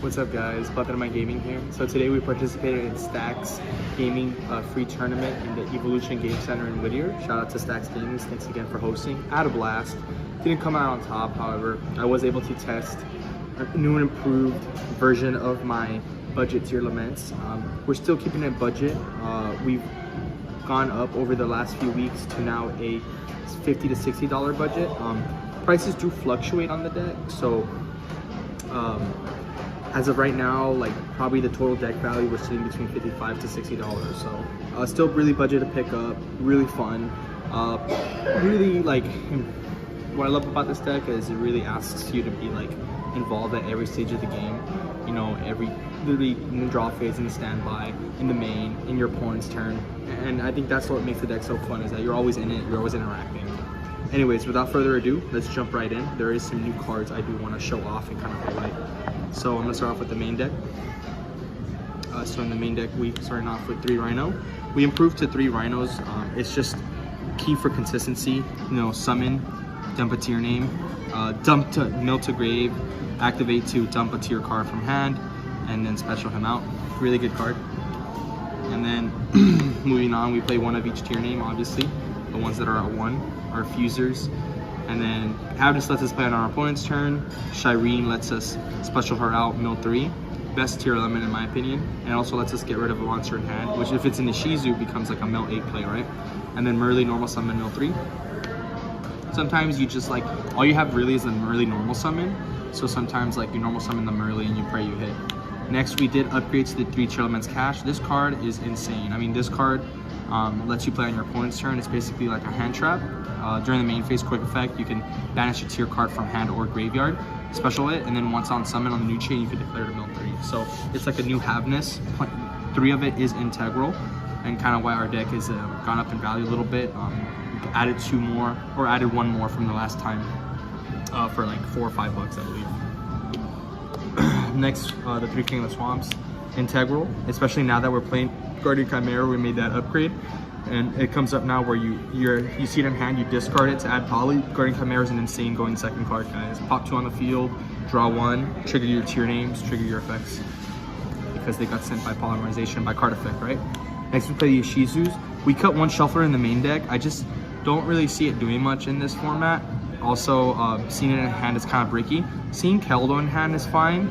What's up guys, Platanoman Gaming here. So today we participated in Stackz Gaming free tournament in the Evolution Game Center in Whittier. Shout out to Stackz Gaming, thanks again for hosting. I had a blast. Didn't come out on top, however. I was able to test a new and improved version of my budget Tearlaments. We're still keeping it budget. We've gone up over the last few weeks to now a $50 to $60 budget. Prices do fluctuate on the deck, so as of right now, like probably the total deck value we're sitting between $55 to $60. So still really budget to pick up, really fun. Really like what I love about this deck is it really asks you to be like involved at every stage of the game. You know, literally in the draw phase, in the standby, in the main, in your opponent's turn. And I think that's what makes the deck so fun, is that you're always in it, you're always interacting. Anyways, without further ado, let's jump right in. There is some new cards I do want to show off and kind of highlight. So I'm going to start off with the main deck. So in the main deck, we starting off with 3 Rhino. We improved to 3 Rhinos. It's just key for consistency. You know, summon, dump a tier name, dump to mill to grave, activate to dump a tier card from hand, and then special him out. Really good card. And then moving on, we play one of each tier name, obviously. The ones that are at 1 are fusers. And then Havness lets us play on our opponent's turn. Shireen lets us special her out, mill 3. Best tier element in my opinion. And it also lets us get rid of a monster in hand, which if it's in the Shizu becomes like a mill 8 play, right? And then Merly normal summon, mill 3. Sometimes you just like, all you have really is a Merly normal summon. So sometimes like you normal summon the Merly and you pray you hit. Next we did upgrade to the 3 Tearlaments Cash. This card is insane. I mean, this card lets you play on your opponent's turn. It's basically like a hand trap. During the main phase quick effect, you can banish a tier card from hand or graveyard, special it, and then once on summon on the new chain, you can declare to mill 3. So it's like a new Havness. 3 of it is integral, and kind of why our deck has gone up in value a little bit. Added 2 more, or added 1 more from the last time for like $4 or $5, I believe. Next, the 3 King of the Swamps, integral, especially now that we're playing Guardian Chimera. We made that upgrade. And it comes up now where you see it in hand, you discard it to add poly. Guardian Chimera is an insane going second card, guys. Pop 2 on the field, draw 1, trigger your tier names, trigger your effects, because they got sent by polymerization by card effect, right? Next we play the Ishizus. We cut 1 shuffler in the main deck. I just don't really see it doing much in this format. Also, seeing it in hand is kind of bricky. Seeing Keldo in hand is fine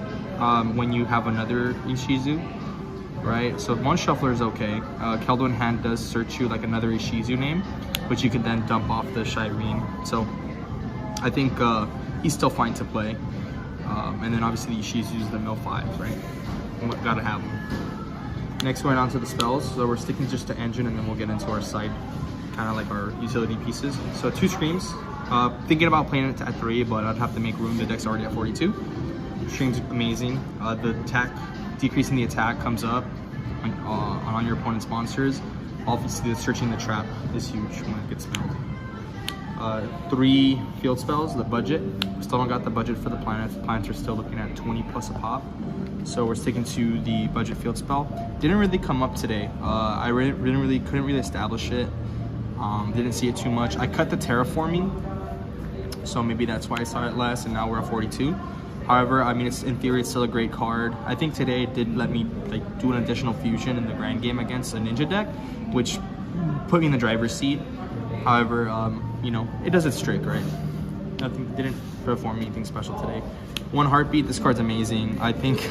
when you have another Ishizu. Right, so 1 shuffler is okay. Keldo in hand does search you like another Ishizu name, which you can then dump off the Shireen. So I think he's still fine to play. And then obviously the Ishizu is the mill 5s, right? Gotta have them. Next, going on to the spells. So we're sticking just to engine, and then we'll get into our side, kind of like our utility pieces. So 2 Screams. Thinking about playing it at 3, but I'd have to make room. The deck's already at 42. Scream's amazing. The attack, decreasing the attack comes up on your opponent's monsters. Obviously, the searching the trap is huge when it gets spelled. 3 field spells, the budget. Still don't got the budget for the planets. The planets are still looking at 20 plus a pop. So we're sticking to the budget field spell. Didn't really come up today. I couldn't really establish it. Didn't see it too much. I cut the terraforming, so maybe that's why I saw it less, and now we're at 42. However, I mean, in theory, it's still a great card. I think today it did let me like do an additional fusion in the grand game against a ninja deck, which put me in the driver's seat. However, you know, it does its trick, right? Nothing, didn't perform anything special today. 1 Heartbeat, this card's amazing. I think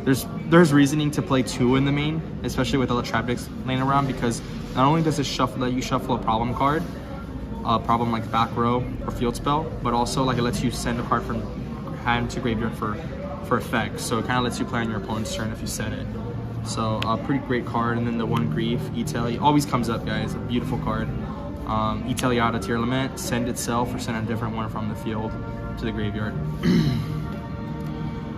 there's reasoning to play 2 in the main, especially with all the trap decks laying around, because not only does it let you shuffle a problem card, problem like back row or field spell, but also like it lets you send a card from hand to graveyard for effect. So it kind of lets you play on your opponent's turn if you set it. So a pretty great card. And then the 1 Grief, Itali, always comes up, guys. A beautiful card. Italiata Tearlament, send itself or send a different one from the field to the graveyard.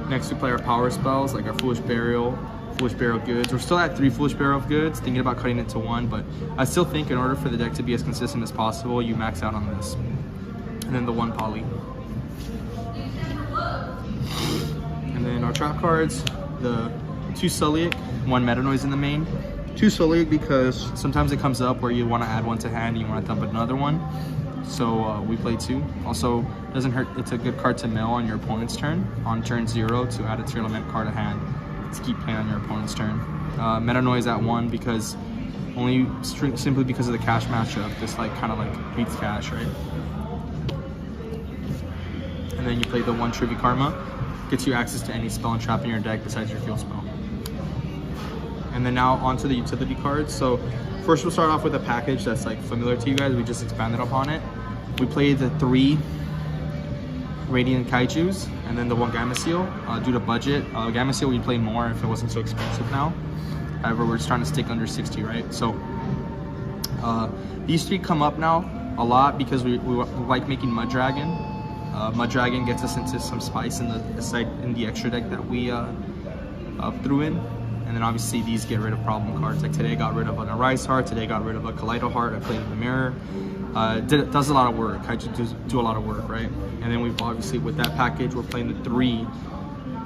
Next we play our power spells, like our Foolish Burial Goods. We're still at 3 Foolish Burial of Goods, thinking about cutting it to 1, but I still think in order for the deck to be as consistent as possible, you max out on this. And then the 1 Poly. And then our trap cards, the 2 Sulliek, 1 Meta Noise in the main. 2 Sulliek because sometimes it comes up where you want to add 1 to hand and you want to dump another one. so we play 2. Also, doesn't hurt, it's a good card to mill on your opponent's turn. On turn 0 to add a Tearlament card to hand to keep playing on your opponent's turn. Meta Noise at 1 because simply because of the cash matchup. This like kind of like beats cash, right? And then you play the 1 Trivia Karma, gets you access to any spell and trap in your deck besides your field spell. And then now onto the utility cards. So first we'll start off with a package that's like familiar to you guys. We just expanded upon it. We played the 3 Radiant Kaijus and then the 1 Gamma Seal. Due to budget, Gamma Seal we'd play more if it wasn't so expensive now. However, we're just trying to stick under 60, right? So these 3 come up now a lot because we like making Mud Dragon. Mud Dragon gets us into some spice in the extra deck that we threw in. And then obviously these get rid of problem cards. Like today I got rid of an Arise Heart, today I got rid of a Kaleido Heart, I played in the Mirror. Does a lot of work, Kaiju do a lot of work, right? And then we've obviously, with that package, we're playing the 3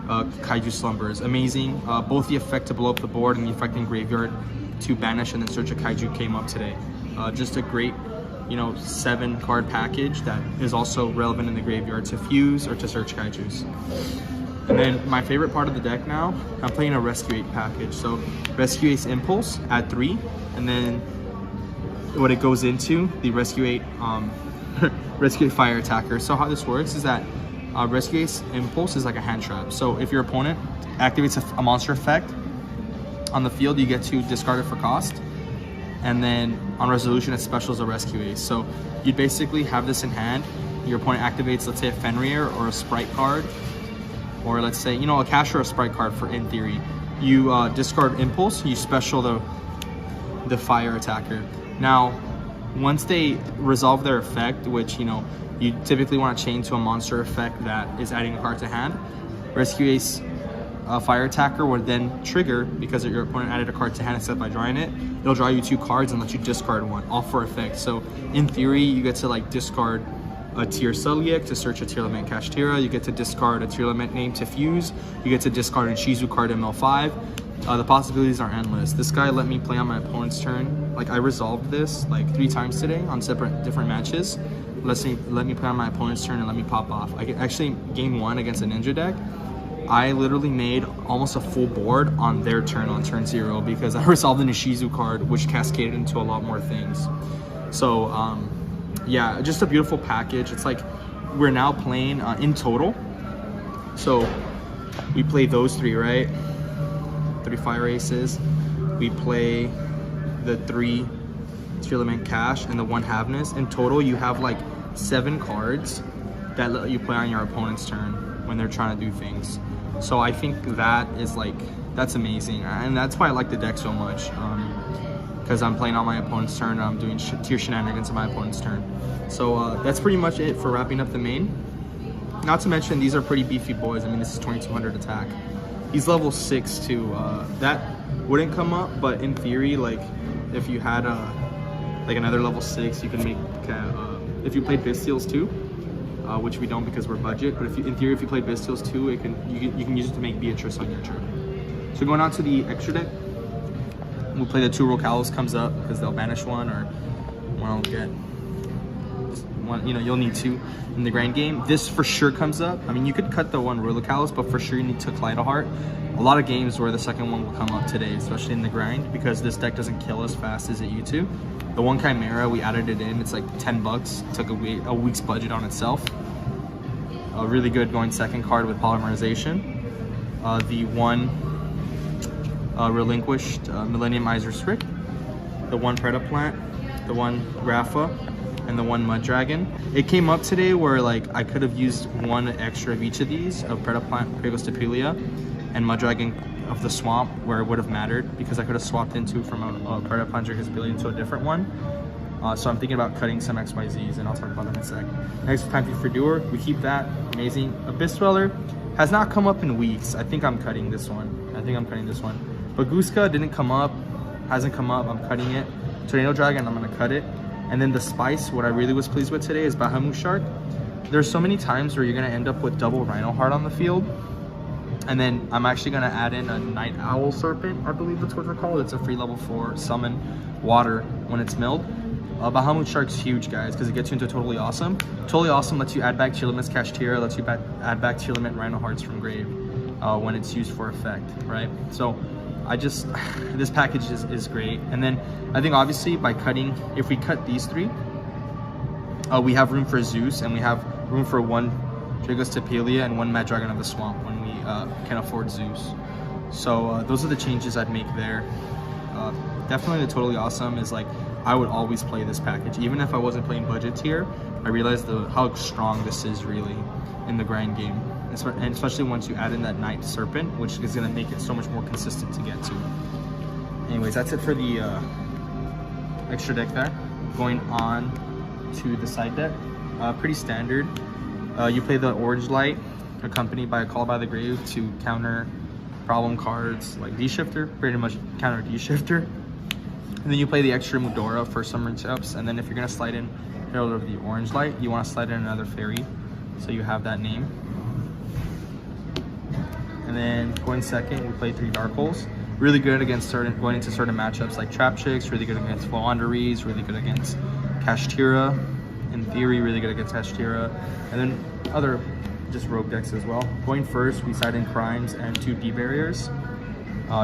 Kaiju Slumbers. Amazing, both the effect to blow up the board and the effect in graveyard to banish and then search a Kaiju came up today. Just a great, 7 card package that is also relevant in the graveyard to fuse or to search Kaijus. And then my favorite part of the deck now, I'm playing a Rescue 8 package. So Rescue 8's Impulse at 3, and then what it goes into, the Rescue 8 Rescue 8 Fire Attacker. So how this works is that Rescue 8's Impulse is like a hand trap. So if your opponent activates a monster effect on the field, you get to discard it for cost. And then on resolution, it specials a Rescue 8. So you'd basically have this in hand. Your opponent activates, let's say, a Fenrir or a Sprite card, or let's say, a cash or a Sprite card for in theory. You discard Impulse, you special the Fire Attacker. Now, once they resolve their effect, which, you typically want to chain to a monster effect that is adding a card to hand, Rescue Ace Fire Attacker would then trigger, because your opponent added a card to hand except by drawing it, it'll draw you 2 cards and let you discard 1, all for effect. So in theory, you get to like discard a Tier Celiac to search a Tearlament Kashtira, you get to discard a Tearlament name to fuse, you get to discard a Shizu card ML5. The possibilities are endless. This guy let me play on my opponent's turn. Like I resolved this like 3 times today on different matches. Let me play on my opponent's turn and let me pop off. Actually, game 1 against a Ninja deck, I literally made almost a full board on their turn on turn 0 because I resolved an Ishizu card, which cascaded into a lot more things. So yeah, just a beautiful package. It's like we're now playing in total. So we play those 3, right? 3 Fire Aces. We play the 3 Tearlament Cash and the 1 Havness. In total, you have like 7 cards that let you play on your opponent's turn when they're trying to do things. So I think that is like, that's amazing. And that's why I like the deck so much. Because I'm playing on my opponent's turn and I'm doing tier shenanigans on my opponent's turn. So that's pretty much it for wrapping up the main. Not to mention, these are pretty beefy boys. I mean, this is 2200 attack. He's level 6 too. That wouldn't come up, but in theory, like if you had like another level 6, you can make, if you played Bestials too, which we don't because we're budget, but if you, in theory, if you played Bestials too, you can use it to make Beatrice on your turn. So going on to the extra deck, we'll play the 2 Rokalos comes up because they'll banish 1, or one will get one, you'll need 2 in the grind game. This for sure comes up. I mean, you could cut the 1 Rokalos, but for sure you need to Kaleido Heart. A lot of games where the second one will come up today, especially in the grind, because this deck doesn't kill as fast as it used to. The 1 Chimera, we added it in. It's like 10 bucks. Took a week's budget on itself. Really good going second card with Polymerization. The 1 Relinquished Millennium Izerstrick. The 1 Predaplant. The 1 Rafa. And the 1 Mud Dragon. It came up today where like I could have used 1 extra of each of these, of Predaplant, Pragostapelia, and Mud Dragon of the Swamp, where it would have mattered because I could have swapped into from a Predaplant Pragostapelia into a different one. So I'm thinking about cutting some XYZs, and I'll talk about them in a sec. Next, Time Thief for Doer, we keep that. Amazing. Abyss Dweller has not come up in weeks. I think I'm cutting this one. But Guska didn't come up, hasn't come up. I'm cutting it. Tornado Dragon, I'm gonna cut it. And then the Spice, what I really was pleased with today is Bahamut Shark. There's so many times where you're gonna end up with double Rhino Heart on the field. And then I'm actually gonna add in a Night Owl Serpent, I believe that's what they're called. It's a free level 4 summon water when it's milled. Bahamut Shark's huge, guys, because it gets you into Totally Awesome. Totally Awesome lets you add back Tearlaments Cash Tier, lets you add back Tearlament Rhino Hearts from grave when it's used for effect, right? So this package is great. And then I think obviously by cutting, if we cut these 3, we have room for Zeus, and we have room for 1 Dragos Tapelia and 1 Mad Dragon of the Swamp when we can afford Zeus. So those are the changes I'd make there. Definitely the Totally Awesome is like, I would always play this package. Even if I wasn't playing budget tier, I realized how strong this is really in the grind game. And especially once you add in that Night Serpent, which is gonna make it so much more consistent to get to. Anyways, that's it for the extra deck there. Going on to the side deck, pretty standard. You play the Orange Light, accompanied by a Call by the Grave to counter problem cards like D-Shifter, pretty much counter D-Shifter. And then you play the extra Mudora for summon ups, and then if you're gonna slide in Herald of the Orange Light, you wanna slide in another fairy, so you have that name. And then going second, we play 3 Dark Holes. Really good against going into certain matchups like Trap Chicks, really good against Wanderies, really good against Kashtira. In theory, really good against Kashtira. And then other just rogue decks as well. Going first, we side in Crimes and 2 D-Barriers.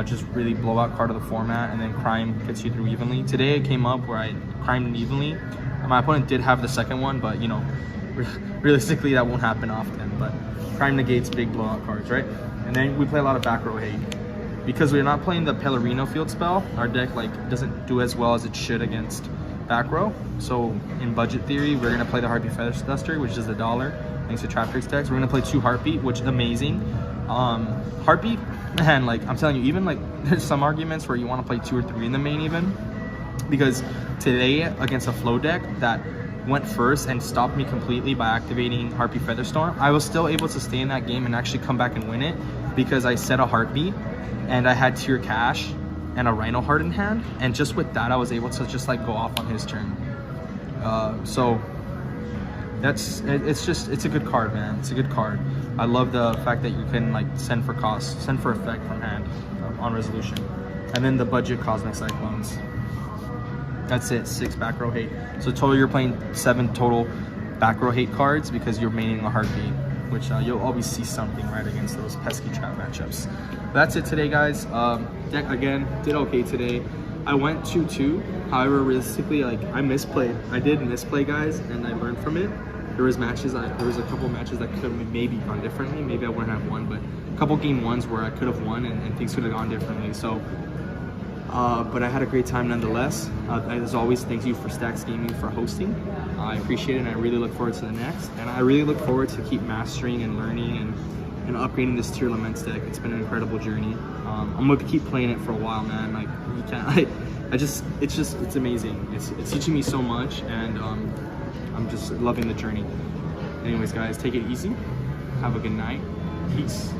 Just really blowout card of the format, and then Crime gets you through evenly. Today it came up where I crimed evenly. My opponent did have the second one, but you know, realistically that won't happen often. But Crime negates big blowout cards, right? And then we play a lot of back row hate. Because we're not playing the Pellerino field spell, our deck like doesn't do as well as it should against back row. So in budget theory, we're gonna play the Harpy Feather Duster, which is $1, thanks to Trap Tricks decks. We're gonna play 2 Heartbeat, which is amazing. Heartbeat, man, like I'm telling you, even like there's some arguments where you want to play 2 or 3 in the main even, because today against a flow deck that went first and stopped me completely by activating Harpy Featherstorm, I was still able to stay in that game and actually come back and win it because I set a Heartbeat and I had Tier Cash and a Rhino Heart in hand, and just with that I was able to just like go off on his turn. So it's a good card, man. It's a good card. I love the fact that you can like send for effect from hand on resolution. And then the budget Cosmic Cyclones. That's it, 6 back row hate. So total you're playing 7 total back row hate cards because you're maining a Heartbeat, which you'll always see something right against those pesky trap matchups. That's it today, guys. Deck again did okay today. I went 2-2. However, realistically, like I misplayed. I did misplay, guys, and I learned from it. There was a couple matches that could have maybe gone differently. Maybe I wouldn't have won, but a couple game 1s where I could have won and things could have gone differently. So, but I had a great time nonetheless. As always, thank you for Stackz Gaming for hosting. I appreciate it, and I really look forward to the next. And I really look forward to keep mastering and learning and upgrading this Tearlaments deck. It's been an incredible journey. I'm gonna keep playing it for a while, man. Like you can't. It's amazing. It's teaching me so much, and I'm just loving the journey. Anyways, guys, take it easy. Have a good night. Peace.